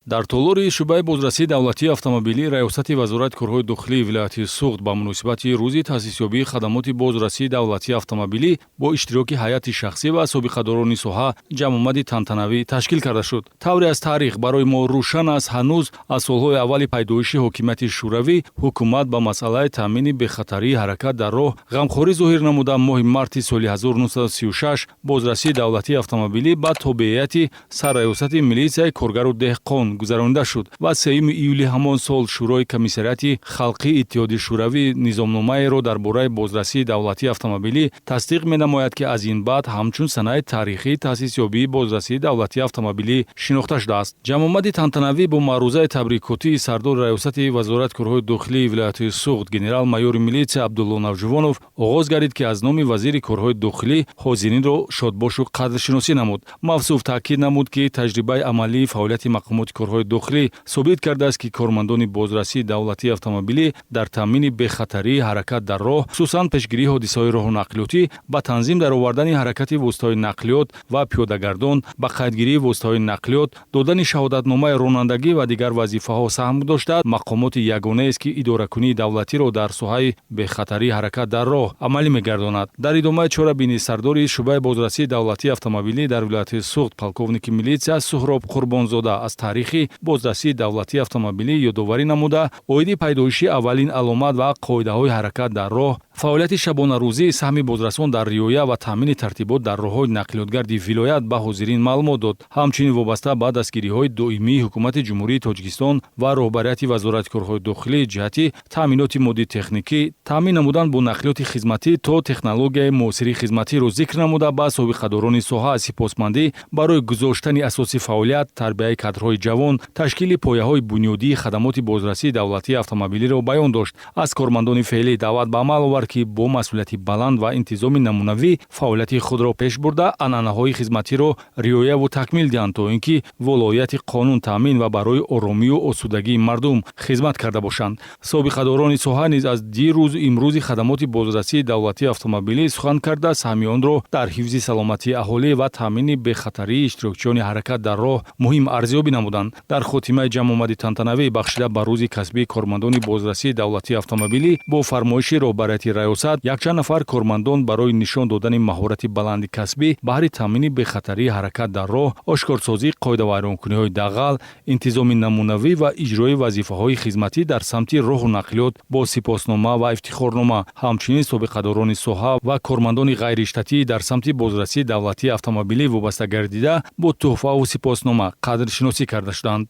дар толори шӯъбаи бозрасии давлатии автомобилӣ раёсати вазорати корҳои дохилии вилояти Суғд ба муносибати рӯзи таъсисёбии хадамоти бозрасии давлатии автомобилӣ бо иштироки ҳайати шахсӣ ва собиқадорони соҳа ҷамъомади тантанавӣ ташкил карда шуд. Тавре аз таърих барои мо рӯшан аст, ҳанӯз аз солҳои аввали пайдоиши ҳокимияти шӯравӣ ҳукумат ба масъалаи таъмини бехатарии ҳаракат дар роҳ ғамхорӣ зоҳир намуда моҳи марти соли 1936 бозрасии давлатии автомобилӣ ба тобеияти сарраёсати милитсияи коргару деҳқон гузаронида шуд ва 3 июли ҳамон сол шӯрои комиссарияти халқии иттиҳоди шӯравӣ низомномаеро дар бораи бозрасии давлатии автомобилӣ тасдиқ менамояд, ки аз ин баъд ҳамчун санаи таърихии таъсисёбии бозрасии давлатии автомобилӣ шинохта шудааст. ҷамъомади тантанавӣ бо маърузаи табрикотии сардори раёсати вазорати корҳои дохилии вилояти Суғд генерал-майёри милитсия Абдулло Навҷувонов оғоз гардид, ки аз номи вазири корҳои дохилӣ ҳозиринро шодбошу қадршиносӣ намуд. Мавсуф таъкид намуд, ки таҷрибаи амалии фаъолияти мақомоти корҳои дохилӣ собит кардааст, ки кормандони бозрасии давлатии автомобилӣ дар таъмини бехатарии ҳаракат дар роҳ, хусусан пешгирии ҳодисаҳои роҳунақлиётӣ, ба танзим даровардани ҳаракати воситаҳои нақлиёт ва пиёдагардон, ба қайдгирии воситаҳои нақлиёт, додани шаҳодатномаи ронандагӣ ва дигар вазифаҳо саҳм дошта, мақомоти ягонаест, ки идоракунии давлатиро дар соҳаи бехатарии ҳаракат дар роҳ амалӣ мегардонад. Дар идомаи чорабинӣ сардори шӯъбаи бозрасии давлатии автомобилӣ дар вилояти Суғд полковники милитсия Суҳроб Қурбонзода аз таърихи бозрасии давлатии автомобилӣ ёдоварӣ намуда, оиди пайдоиши аввалин аломат ва қоидаҳои ҳаракат дар роҳ, фаъолияти шабонарӯзӣ, саҳми бозрасон дар риоя ва таъмини тартибот дар роҳҳои нақлиётгарди вилоят ба ҳозирин маълумот дод. ҳамчунин вобаста ба дастгириҳои доимии ҳукумати ҷумҳурии Тоҷикистон ва роҳбарияти вазорати корҳои дохилӣ ҷиҳати таъминоти моддии техникӣ, таъмин намудан бо нақлиёти хизматӣ то технологияи муосири хизматиро зикр намуда, ба собиқадорони соҳа сипосмандӣ барои гузоштани асоси фаъолият, тарбияи кадрҳои ҷавон, ташкили пояҳои бунёдии хадамоти бозрасии давлатии автомобилиро баён дошт. Аз кормандони феълӣ даъват ба амал овард, ки бо масъулияти баланд ва интизоми намунавӣ фаъолияти худро пеш бурда, анъанаҳои хизматиро риояву такмил диҳанд, то ин ки волояти қонун таъмин ва барои оромию осудагии мардум хизмат карда бошанд. Собиқадорони соҳа низ аз дирӯзу имрӯзи хадамоти бозрасии давлатии автомобилӣ сухан карда, саҳми онро дар ҳифзи саломатии аҳолӣ ва таъмини бехатарии иштирокчиёни ҳаракат дар роҳ муҳим арзёбӣ намуданд. Дар хотимаи ҷамъомади тантанавӣ бахшида ба рӯзи касбии кормандони бозрасии давлатии автомобилӣ бо фармоиши роҳбарияти раёсат, якчанд нафар кормандон барои нишон додани маҳорати баланди касбӣ баҳри таъмини бехатарии ҳаракат дар роҳ, ошкорсозии қоидавайронкуниҳои дағал, интизоми намунавӣ ва иҷрои вазифаҳои хизматӣ дар самти роҳу нақлиёт бо сипоснома ва ифтихорнома, ҳамчунин собиқадорони соҳа ва кормандони ғайриштатии дар самти бозрасии давлатии автомобилӣ вобаста гардида бо тӯҳфаву сипоснома қадршиносӣ карда шуданд.